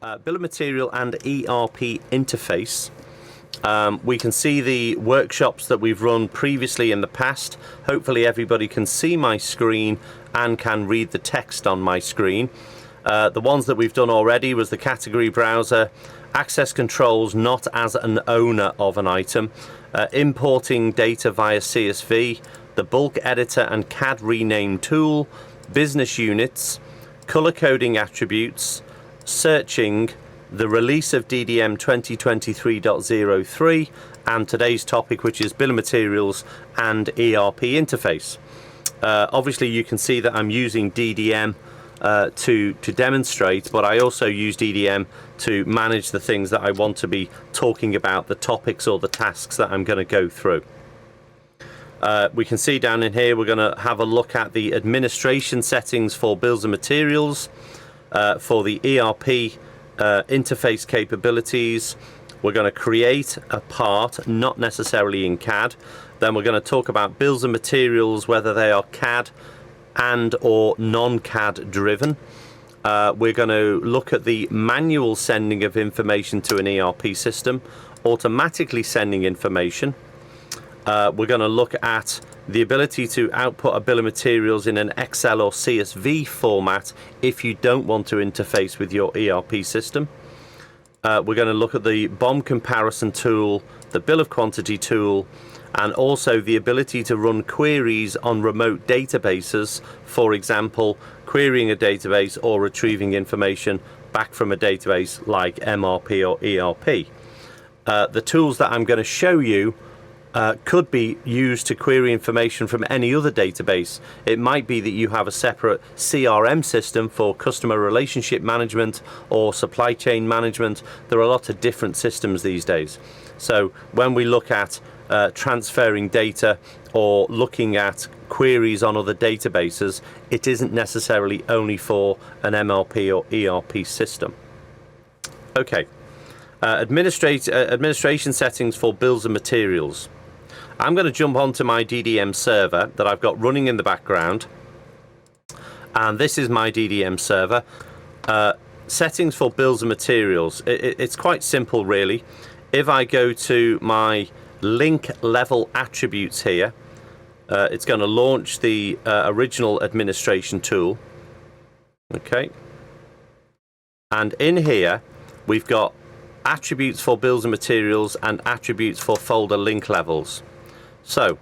Bill of material and ERP interface. We can see the workshops that we've run previously in the past. Hopefully everybody can see my screen and can read the text on my screen. The ones that we've done already was the category browser, access controls not as an owner of an item, importing data via CSV, the bulk editor and CAD rename tool, business units, color coding attributes, searching, the release of DDM 2023.03, and today's topic, which is bill of materials and ERP interface. Obviously you can see that I'm using DDM to demonstrate, but I also use DDM to manage the things that I want to be talking about, the topics or the tasks that I'm going to go through. We can see down in here we're going to have a look at the administration settings for bills of materials, for the ERP interface capabilities. We're going to create a part, not necessarily in CAD. Then we're going to talk about bills of materials, whether they are CAD and or non-CAD driven. We're going to look at the manual sending of information to an ERP system, automatically sending information. We're going to look at the ability to output a bill of materials in an Excel or CSV format if you don't want to interface with your ERP system. We're going to look at the BOM comparison tool, the bill of quantity tool, and also the ability to run queries on remote databases, for example, querying a database or retrieving information back from a database like MRP or ERP. The tools that I'm going to show you could be used to query information from any other database. It might be that you have a separate CRM system for customer relationship management or supply chain management. There are a lot of different systems these days. So when we look at transferring data or looking at queries on other databases, it isn't necessarily only for an MRP or ERP system. Okay, administration settings for bills of materials. I'm going to jump onto my DDM server that I've got running in the background, and this is my DDM server. Settings for bills of materials. It's quite simple really. If I go to my link level attributes here, it's going to launch the original administration tool. Okay, and in here we've got attributes for bills of materials and attributes for folder link levels. So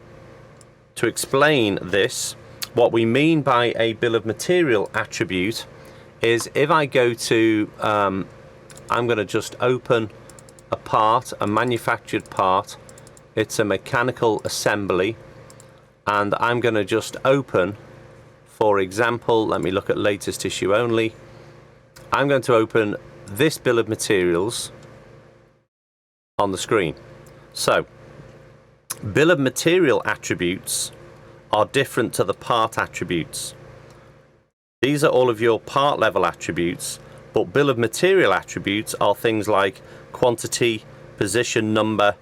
to explain this, what we mean by a bill of material attribute is if I go to I'm going to just open a part, a manufactured part. It's a mechanical assembly, and I'm going to just open, for example, let me look at latest issue only. I'm going to open this bill of materials on the screen. So bill of material attributes are different to the part attributes. These are all of your part level attributes, but bill of material attributes are things like quantity, position number,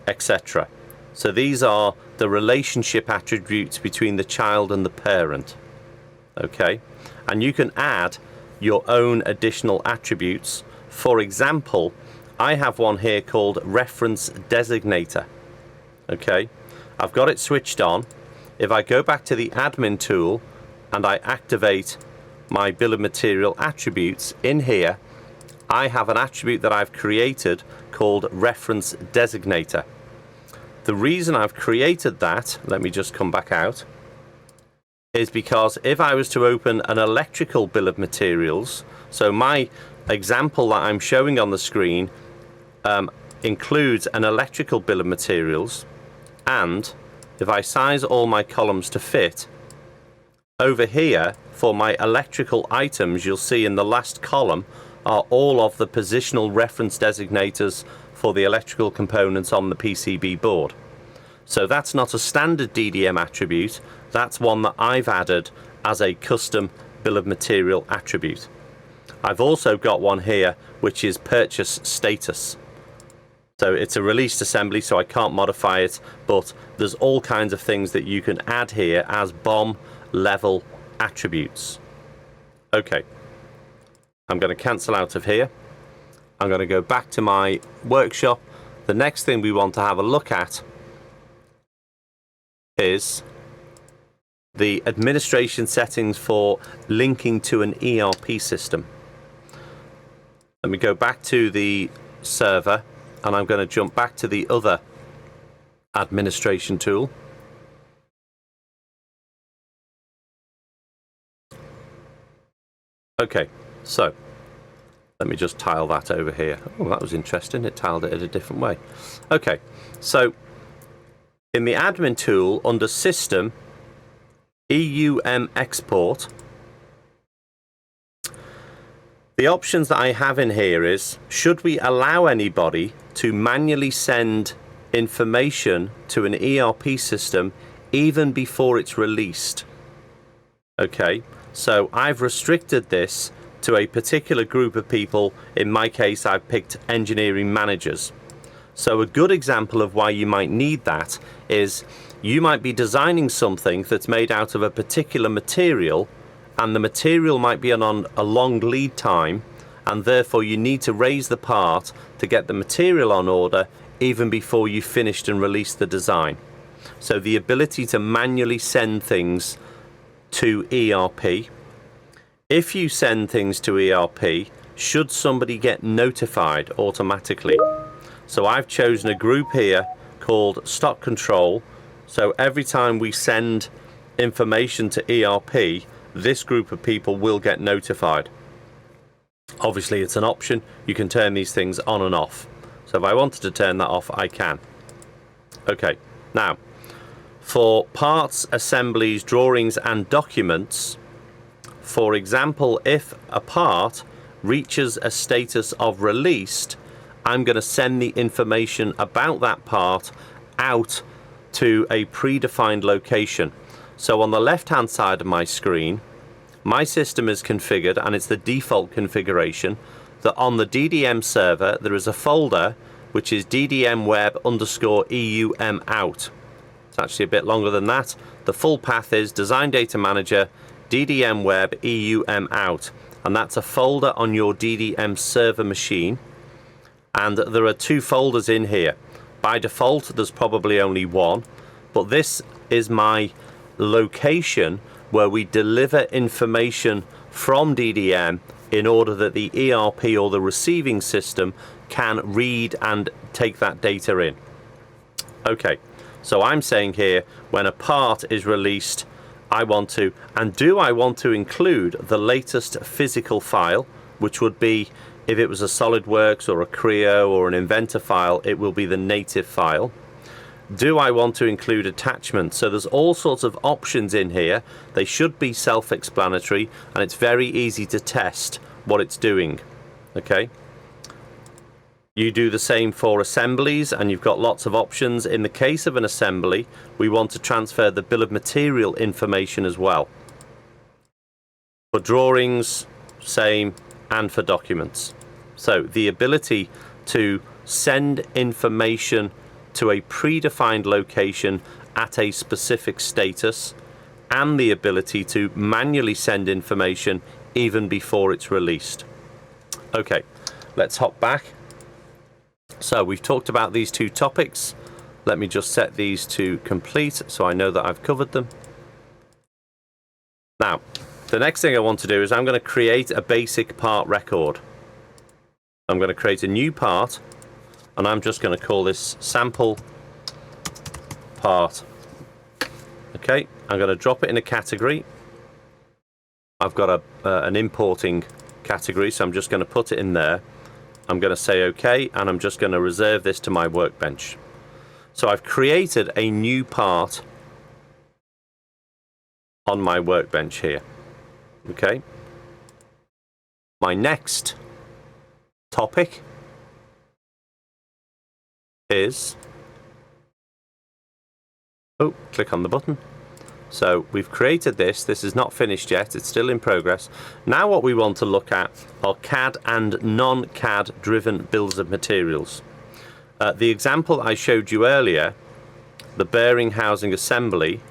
etc. So these are the relationship attributes between the child and the parent. Okay, and you can add your own additional attributes. For example, I have one here called reference designator. Okay, I've got it switched on. If I go back to the admin tool and I activate my bill of material attributes in here, I have an attribute that I've created called reference designator. The reason I've created that, let me just come back out, is because if I was to open an electrical bill of materials, so my example that I'm showing on the screen includes an electrical bill of materials, and if I size all my columns to fit, over here for my electrical items, you'll see in the last column are all of the positional reference designators for the electrical components on the PCB board. So that's not a standard DDM attribute, that's one that I've added as a custom bill of material attribute. I've also got one here which is purchase status. So it's a released assembly, so I can't modify it, but there's all kinds of things that you can add here as BOM level attributes. Okay, I'm going to cancel out of here. I'm going to go back to my workshop. The next thing we want to have a look at is the administration settings for linking to an ERP system. Let me go back to the server, and I'm going to jump back to the other administration tool. Okay, so let me just tile that over here. Oh, that was interesting. It tiled it in a different way. Okay, so in the admin tool under System, EUM Export, the options that I have in here is, should we allow anybody to manually send information to an ERP system even before it's released? Okay, so I've restricted this to a particular group of people. In my case, I've picked engineering managers. So a good example of why you might need that is you might be designing something that's made out of a particular material, and the material might be on a long lead time, and therefore you need to raise the part to get the material on order even before you finished and released the design. So the ability to manually send things to ERP. If you send things to ERP, should somebody get notified automatically? So I've chosen a group here called Stock Control. So every time we send information to ERP, this group of people will get notified. Obviously, it's an option. You can turn these things on and off. So if I wanted to turn that off, I can. Okay, now for parts, assemblies, drawings and documents, for example, if a part reaches a status of released, I'm going to send the information about that part out to a predefined location. So on the left hand side of my screen, my system is configured, and it's the default configuration that on the DDM server there is a folder which is ddm_web_eum out. It's actually a bit longer than that. The full path is Design Data Manager DDM Web EUM out, and that's a folder on your DDM server machine. And there are two folders in here. By default, there's probably only one, but this is my location where we deliver information from DDM in order that the ERP or the receiving system can read and take that data in. Okay, so I'm saying here, when a part is released, I want to, and do I want to include the latest physical file, which would be, if it was a SolidWorks or a Creo or an Inventor file, it will be the native file. Do I want to include attachments? So there's all sorts of options in here. They should be self-explanatory, and it's very easy to test what it's doing. Okay. You do the same for assemblies, and you've got lots of options. In the case of an assembly, we want to transfer the bill of material information as well. For drawings, same, and for documents. So the ability to send information to a predefined location at a specific status, and the ability to manually send information even before it's released. Okay, let's hop back. So we've talked about these two topics. Let me just set these to complete so I know that I've covered them. Now, the next thing I want to do is I'm going to create a basic part record. I'm going to create a new part, and I'm just going to call this sample part. Okay, I'm going to drop it in a category. I've got an importing category, so I'm just going to put it in there. I'm going to say OK, and I'm just going to reserve this to my workbench. So I've created a new part on my workbench here. Okay. My next topic is, click on the button. So we've created this. This is not finished yet. It's still in progress. Now what we want to look at are CAD and non-CAD driven bills of materials. The example I showed you earlier, the bearing housing assembly,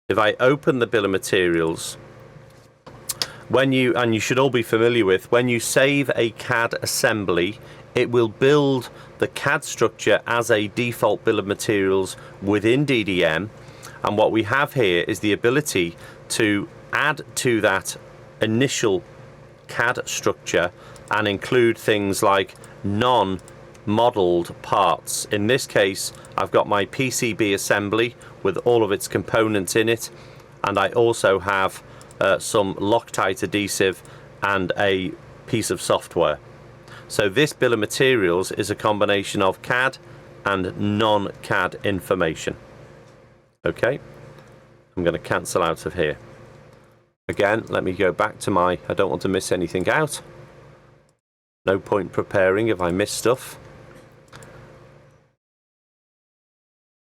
if I open the bill of materials, and you should all be familiar with, when you save a CAD assembly, it will build the CAD structure as a default bill of materials within DDM. And what we have here is the ability to add to that initial CAD structure and include things like non-modeled parts. In this case, I've got my PCB assembly with all of its components in it, and I also have some Loctite adhesive and a piece of software. So this bill of materials is a combination of CAD and non-CAD information. Okay, I'm going to cancel out of here. Again, let me go back to I don't want to miss anything out. No point preparing if I miss stuff.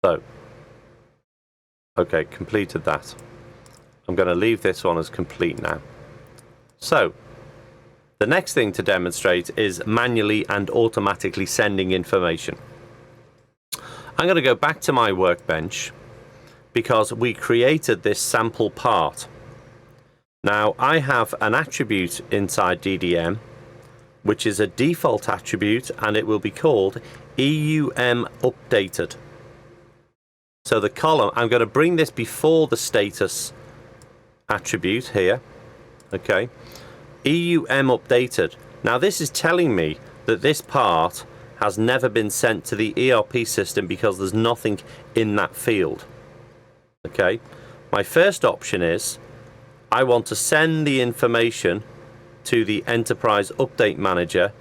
So, okay, completed that. I'm going to leave this one as complete now. So, the next thing to demonstrate is manually and automatically sending information. I'm going to go back to my workbench because we created this sample part. Now, I have an attribute inside DDM, which is a default attribute, and it will be called EUM updated. So the column, I'm going to bring this before the status attribute here. Okay, EUM updated. Now this is telling me that this part has never been sent to the ERP system because there's nothing in that field. Okay, my first option is I want to send the information to the Enterprise Update Manager,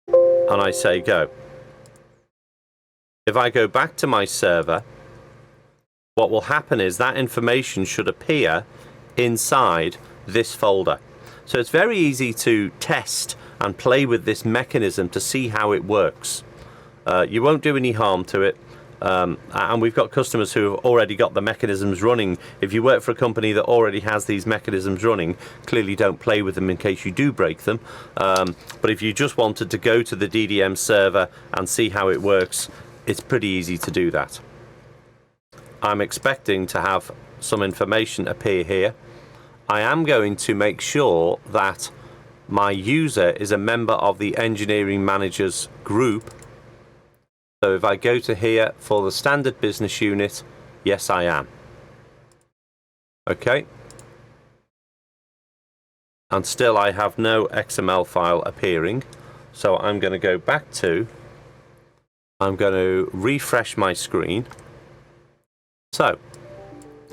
and I say go. If I go back to my server, what will happen is that information should appear inside this folder. So it's very easy to test and play with this mechanism to see how it works. You won't do any harm to it. And we've got customers who have already got the mechanisms running. If you work for a company that already has these mechanisms running, clearly don't play with them in case you do break them. But if you just wanted to go to the DDM server and see how it works, it's pretty easy to do that. I'm expecting to have some information appear here. I am going to make sure that my user is a member of the engineering managers group. So if I go to here for the standard business unit, yes, I am. Okay. And still I have no XML file appearing. So I'm going to go back to, I'm going to refresh my screen. So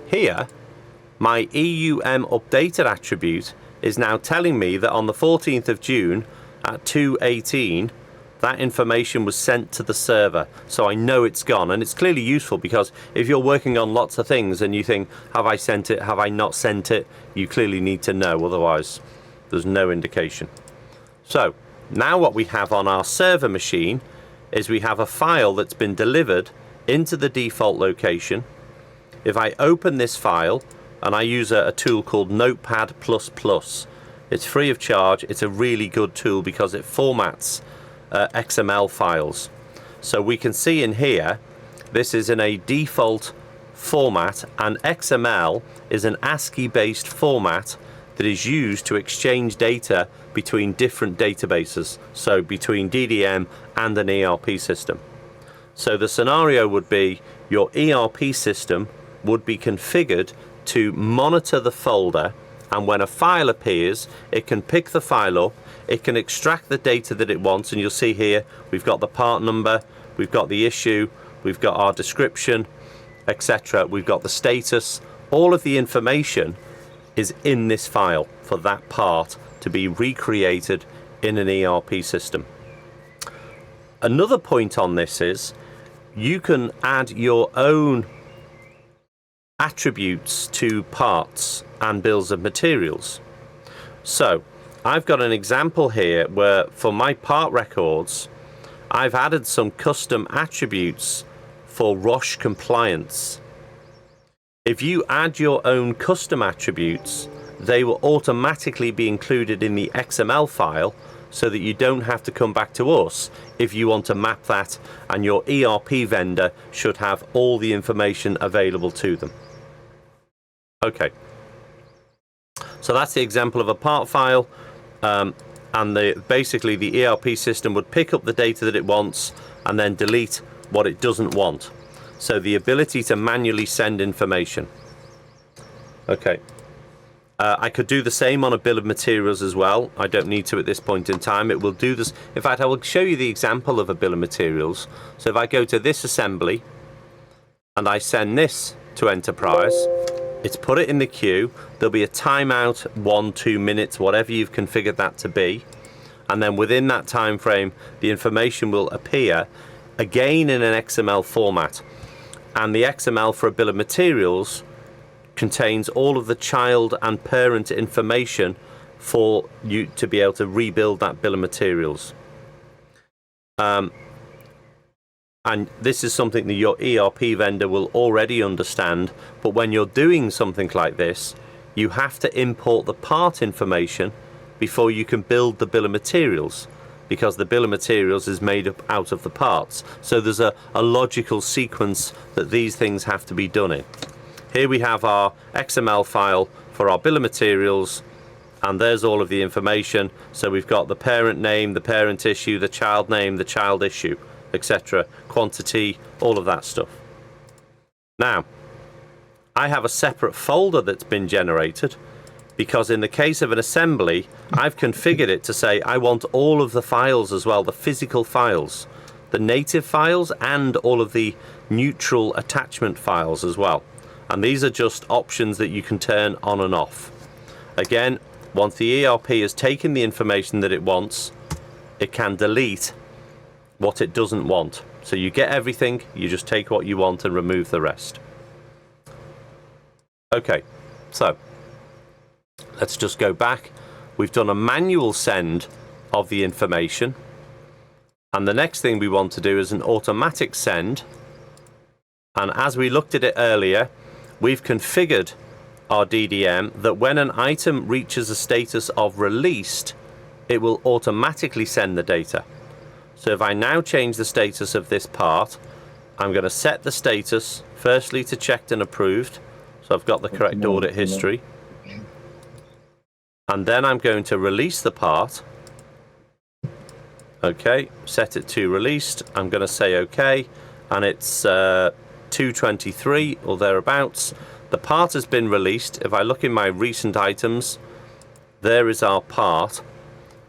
here, my EUM updated attribute is now telling me that on the 14th of June at 2:18, that information was sent to the server, so I know it's gone. And it's clearly useful because if you're working on lots of things and you think, have I sent it, have I not sent it, you clearly need to know, otherwise there's no indication. So now what we have on our server machine is we have a file that's been delivered into the default location. If I open this file, and I use a tool called Notepad++, it's free of charge. It's a really good tool because it formats XML files. So we can see in here, this is in a default format, and XML is an ASCII based format that is used to exchange data between different databases, so between DDM and an ERP system. So the scenario would be your ERP system would be configured to monitor the folder, and when a file appears, it can pick the file up, it can extract the data that it wants, and you'll see here we've got the part number, we've got the issue, we've got our description, etc. We've got the status. All of the information is in this file for that part to be recreated in an ERP system. Another point on this is you can add your own attributes to parts and bills of materials. So I've got an example here where for my part records I've added some custom attributes for ROSH compliance. If you add your own custom attributes, they will automatically be included in the XML file so that you don't have to come back to us if you want to map that, and your ERP vendor should have all the information available to them. Okay, So that's the example of a part file, and basically the ERP system would pick up the data that it wants and then delete what it doesn't want. So the ability to manually send information. Okay. I could do the same on a bill of materials as well. I don't need to at this point in time. It will do this. In fact, I will show you the example of a bill of materials. So if I go to this assembly and I send this to enterprise, it's put it in the queue. There'll be a timeout, 1-2 minutes, whatever you've configured that to be. And then within that time frame, the information will appear again in an XML format. And the XML for a bill of materials contains all of the child and parent information for you to be able to rebuild that bill of materials. And this is something that your ERP vendor will already understand, but when you're doing something like this, you have to import the part information before you can build the bill of materials, because the bill of materials is made up out of the parts. So there's a logical sequence that these things have to be done in. Here we have our XML file for our bill of materials, and there's all of the information. So we've got the parent name, the parent issue, the child name, the child issue, etc., quantity, all of that stuff. Now, I have a separate folder that's been generated because in the case of an assembly, I've configured it to say I want all of the files as well, the physical files, the native files, and all of the neutral attachment files as well. And these are just options that you can turn on and off. Again, once the ERP has taken the information that it wants, it can delete what it doesn't want. So you get everything, you just take what you want and remove the rest. Okay, so let's just go back. We've done a manual send of the information. And the next thing we want to do is an automatic send. And as we looked at it earlier, we've configured our DDM that when an item reaches a status of released, it will automatically send the data. So if I now change the status of this part, I'm going to set the status firstly to checked and approved. So I've got the correct audit history. And then I'm going to release the part. Okay, set it to released. I'm going to say okay, and it's 223 or thereabouts. The part has been released. If I look in my recent items, there is our part,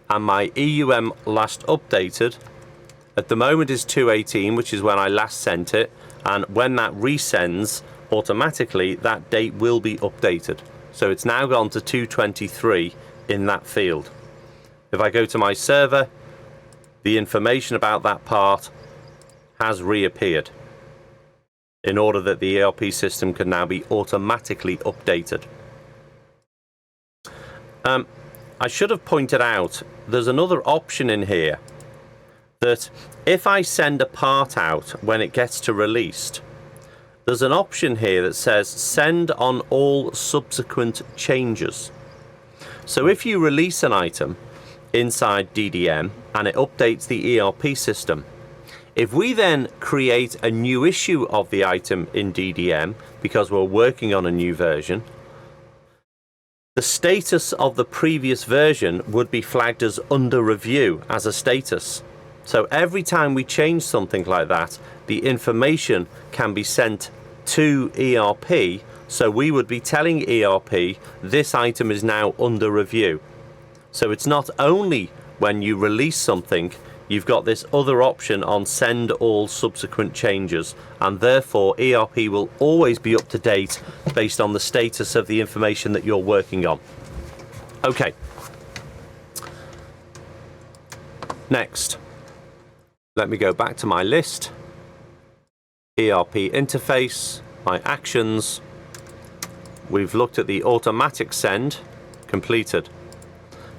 and my EUM last updated at the moment is 218, which is when I last sent it, and when that resends automatically, that date will be updated. So it's now gone to 223 in that field. If I go to my server, the information about that part has reappeared in order that the ERP system can now be automatically updated. I should have pointed out there's another option in here that if I send a part out when it gets to released, there's an option here that says send on all subsequent changes. So if you release an item inside DDM and it updates the ERP system, if we then create a new issue of the item in DDM because we're working on a new version, the status of the previous version would be flagged as under review as a status. So every time we change something like that, the information can be sent to ERP. So we would be telling ERP this item is now under review. So it's not only when you release something, you've got this other option on send all subsequent changes, and therefore ERP will always be up to date based on the status of the information that you're working on. Okay. Next, let me go back to my list. ERP interface, my actions. We've looked at the automatic send, completed.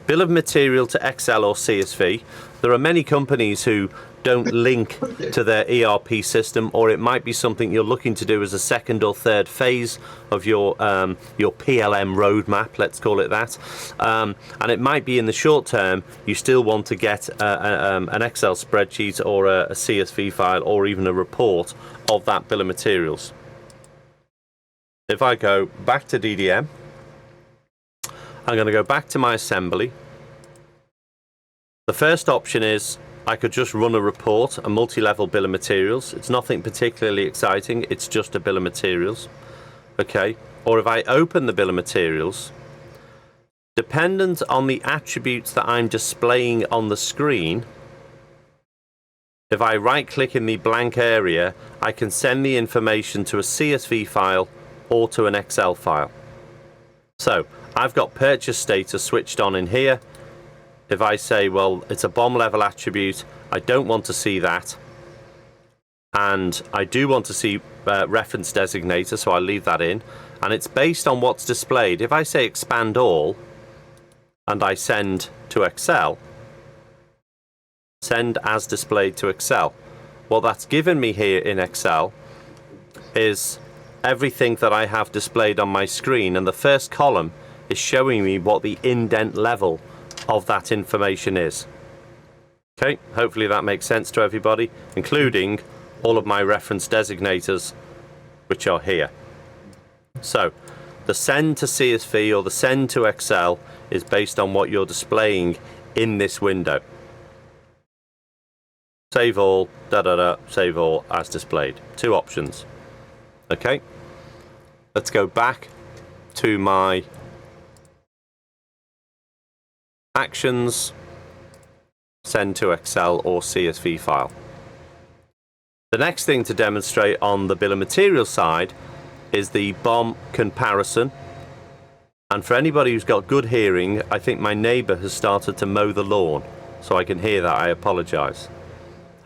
Bill of material to Excel or CSV. There are many companies who don't link to their ERP system, or it might be something you're looking to do as a second or third phase of your PLM roadmap, let's call it that. And it might be in the short term you still want to get an Excel spreadsheet or a CSV file or even a report of that bill of materials. If I go back to DDM, I'm going to go back to my assembly. The first option is I could just run a report, a multi-level bill of materials. It's nothing particularly exciting, it's just a bill of materials. Okay, or if I open the bill of materials, dependent on the attributes that I'm displaying on the screen, if I right click in the blank area, I can send the information to a CSV file or to an Excel file. So I've got purchase status switched on in here. If I say, well, it's a BOM level attribute, I don't want to see that. And I do want to see reference designator, so I'll leave that in. And it's based on what's displayed. If I say expand all, and I send to Excel, send as displayed to Excel, what that's given me here in Excel is everything that I have displayed on my screen, and the first column is showing me what the indent level of that information is. Okay, hopefully that makes sense to everybody, including all of my reference designators, which are here. So the send to CSV or the send to Excel is based on what you're displaying in this window. Save all, save all as displayed. Two options. Okay, let's go back to my actions, send to Excel or CSV file. The next thing to demonstrate on the bill of materials side is the BOM comparison. And for anybody who's got good hearing, I think my neighbour has started to mow the lawn, so I can hear that. I apologise.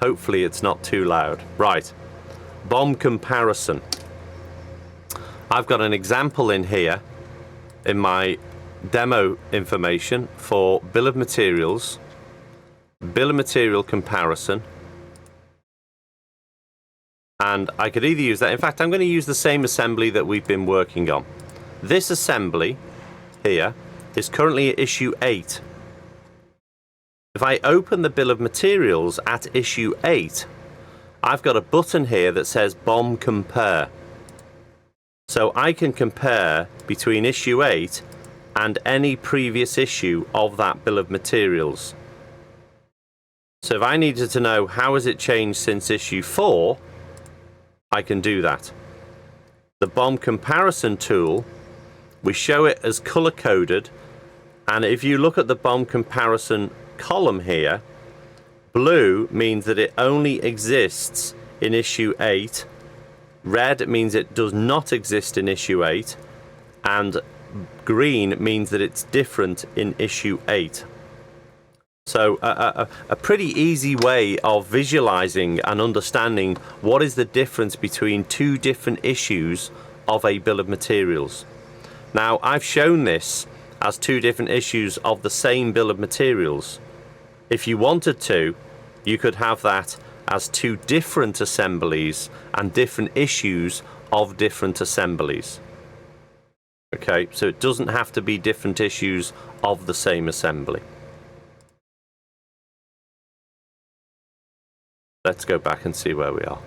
Hopefully it's not too loud. Right, BOM comparison. I've got an example in here in my demo information for bill of materials, bill of material comparison, and I could either use that. In fact, I'm going to use the same assembly that we've been working on. This assembly here is currently at issue 8. If I open the bill of materials at issue 8, I've got a button here that says BOM compare. So I can compare between issue 8 and any previous issue of that bill of materials. So if I needed to know how has it changed since issue 4, I can do that. The BOM comparison tool, we show it as color coded, and if you look at the BOM comparison column here, blue means that it only exists in issue 8, red means it does not exist in issue 8, and green means that it's different in issue 8. So a pretty easy way of visualizing and understanding what is the difference between two different issues of a bill of materials. Now, I've shown this as two different issues of the same bill of materials. If you wanted to, you could have that as two different assemblies and different issues of different assemblies. Okay, so it doesn't have to be different issues of the same assembly. Let's go back and see where we are.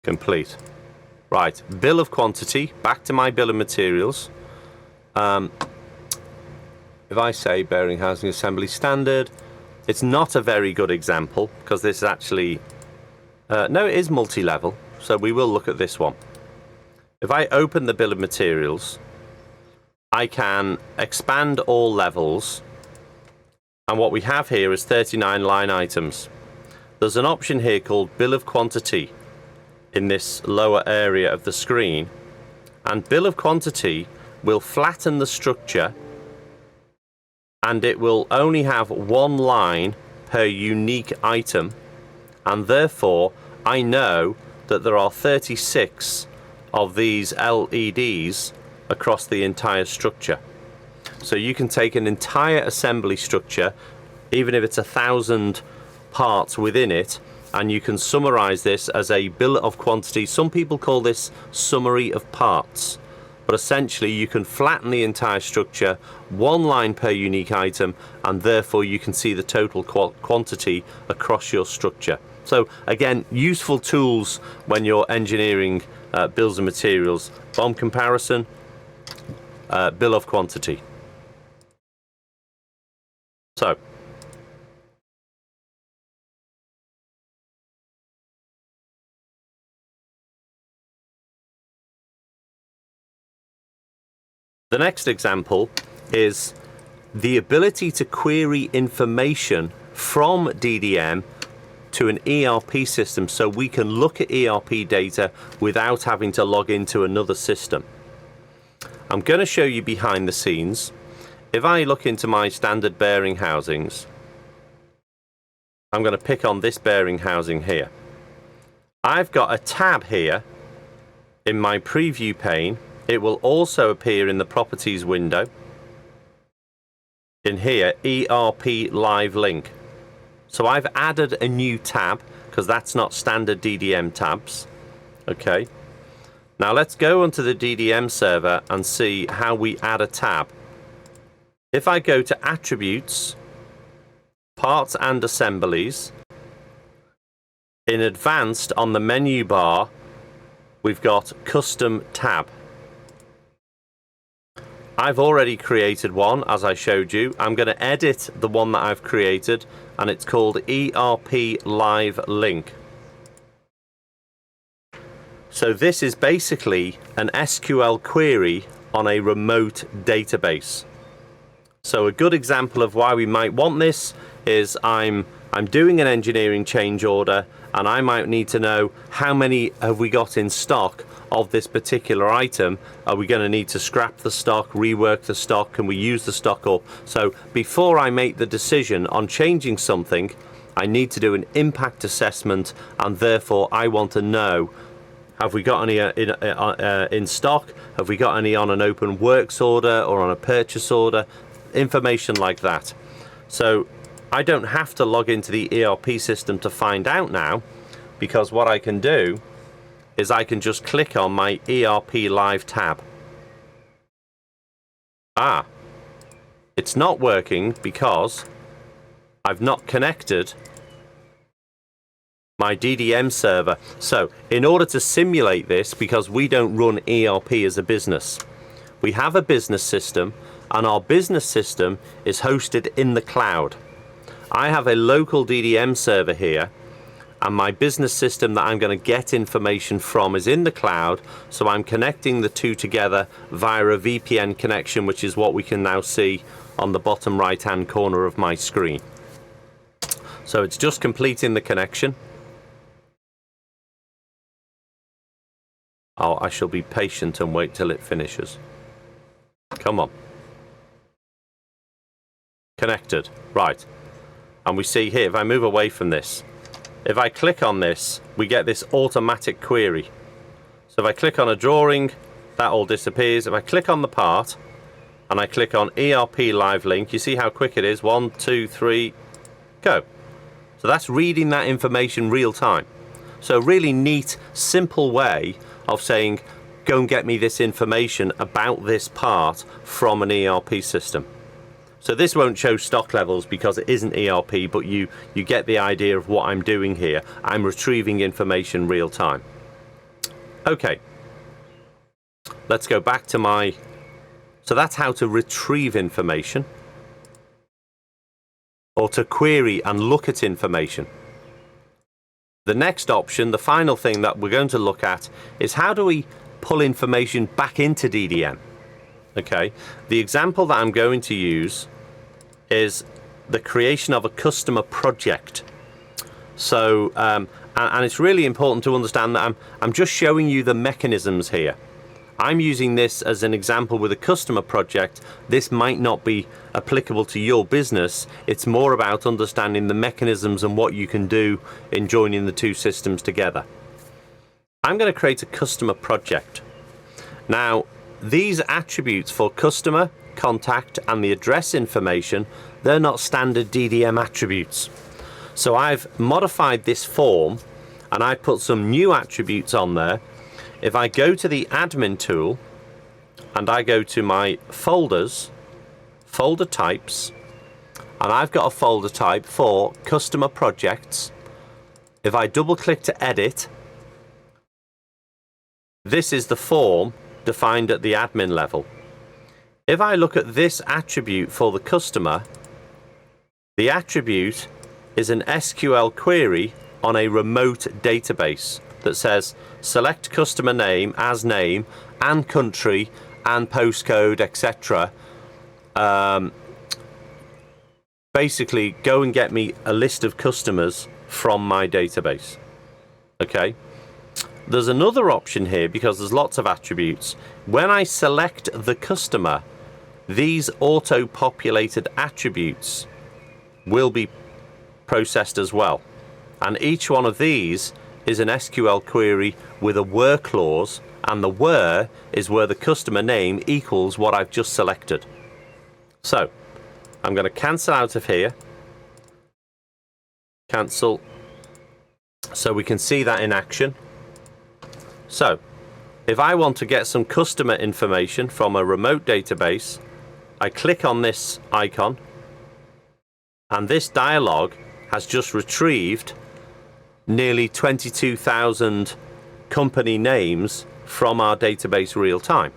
Complete. Right, bill of quantity, back to my bill of materials. If I say bearing housing assembly standard, it's not a very good example because this is actually, no, it is multi-level, so we will look at this one. If I open the bill of materials, I can expand all levels, and what we have here is 39 line items. There's an option here called bill of quantity in this lower area of the screen, and bill of quantity will flatten the structure and it will only have one line per unique item, and therefore I know that there are 36 of these LEDs across the entire structure. So you can take an entire assembly structure, even if it's 1,000 parts within it, and you can summarize this as a bill of quantity. Some people call this summary of parts, but essentially you can flatten the entire structure, one line per unique item, and therefore you can see the total quantity across your structure. So again, useful tools when you're engineering bills and materials. BOM comparison, bill of quantity. So the next example is the ability to query information from DDM to an ERP system, so we can look at ERP data without having to log into another system. I'm going to show you behind the scenes. If I look into my standard bearing housings, I'm going to pick on this bearing housing here. I've got a tab here in my preview pane. It will also appear in the properties window. In here, ERP live link. So I've added a new tab because that's not standard DDM tabs. Okay. Now let's go onto the DDM server and see how we add a tab. If I go to attributes, parts and assemblies, in advanced on the menu bar, we've got custom tab. I've already created one, as I showed you. I'm going to edit the one that I've created, and it's called ERP Live Link. So this is basically an SQL query on a remote database. So a good example of why we might want this is I'm doing an engineering change order, and I might need to know how many have we got in stock of this particular item. Are we going to need to scrap the stock, rework the stock? Can we use the stock up? So before I make the decision on changing something, I need to do an impact assessment, and therefore I want to know, have we got any in stock? Have we got any on an open works order or on a purchase order? Information like that. So I don't have to log into the ERP system to find out now, because what I can do is I can just click on my ERP Live tab. It's not working because I've not connected my DDM server. So in order to simulate this, because we don't run ERP as a business, we have a business system, and our business system is hosted in the cloud. I have a local DDM server here, and my business system that I'm going to get information from is in the cloud, so I'm connecting the two together via a VPN connection, which is what we can now see on the bottom right hand corner of my screen. So it's just completing the connection. I shall be patient and wait till it finishes. Come on. Connected. Right. And we see here, if I move away from this, if I click on this, we get this automatic query. So if I click on a drawing, that all disappears. If I click on the part and I click on ERP Live Link, you see how quick it is. 1, 2, 3, go. So that's reading that information real time. So really neat, simple way of saying, go and get me this information about this part from an ERP system. So this won't show stock levels because it isn't ERP, but you get the idea of what I'm doing here. I'm retrieving information real time. Okay, let's go back to my... So that's how to retrieve information, or to query and look at information. The next option, the final thing that we're going to look at, is how do we pull information back into DDM? Okay, the example that I'm going to use is the creation of a customer project. So, and it's really important to understand that I'm just showing you the mechanisms here. I'm using this as an example with a customer project. This might not be applicable to your business. It's more about understanding the mechanisms and what you can do in joining the two systems together. I'm going to create a customer project. Now, these attributes for customer, contact, and the address information, they're not standard DDM attributes. So I've modified this form and I put some new attributes on there. If I go to the admin tool and I go to my folders, folder types, and I've got a folder type for customer projects, If I double click to edit, this is the form defined at the admin level. If I look at this attribute for the customer, the attribute is an SQL query on a remote database that says select customer name as name and country and postcode, etc. Basically, go and get me a list of customers from my database. Okay. There's another option here because there's lots of attributes. When I select the customer, these auto-populated attributes will be processed as well. And each one of these is an SQL query with a where clause, and the where is where the customer name equals what I've just selected. So I'm going to cancel out of here. Cancel. So we can see that in action. So if I want to get some customer information from a remote database, I click on this icon, and this dialog has just retrieved nearly 22,000 company names from our database real time.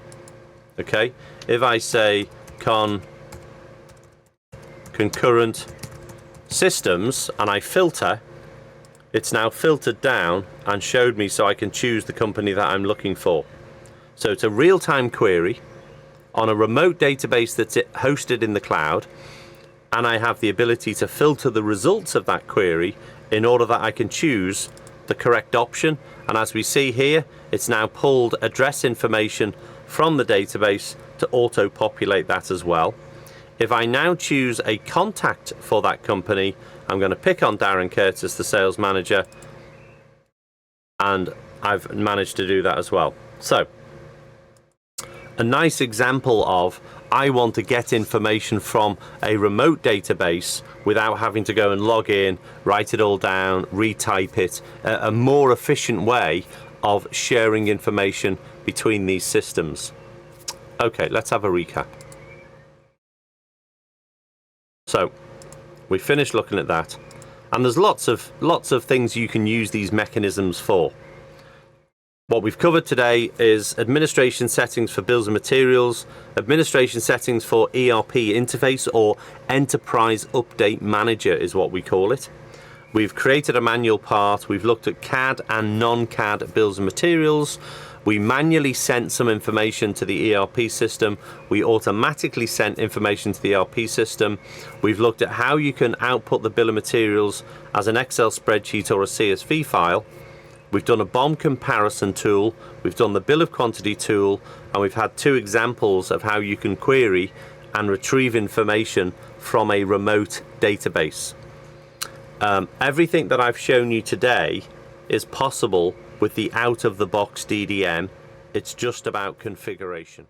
Okay, if I say concurrent systems and I filter, it's now filtered down and showed me so I can choose the company that I'm looking for. So it's a real-time query on a remote database that's hosted in the cloud, and I have the ability to filter the results of that query in order that I can choose the correct option. And as we see here, it's now pulled address information from the database to auto-populate that as well. If I now choose a contact for that company, I'm going to pick on Darren Curtis, the sales manager, and I've managed to do that as well. So a nice example of I want to get information from a remote database without having to go and log in, write it all down, retype it, a more efficient way of sharing information between these systems. Okay, let's have a recap. So we finished looking at that, and there's lots of things you can use these mechanisms for. What we've covered today is administration settings for bills and materials, administration settings for ERP interface, or enterprise update manager is what we call it. We've created a manual part. We've looked at CAD and non-CAD bills and materials. We manually sent some information to the ERP system. We automatically sent information to the ERP system. We've looked at how you can output the bill of materials as an Excel spreadsheet or a CSV file. We've done a BOM comparison tool, we've done the bill of quantity tool, and we've had two examples of how you can query and retrieve information from a remote database. Everything that I've shown you today is possible with the out-of-the-box DDM. It's just about configuration.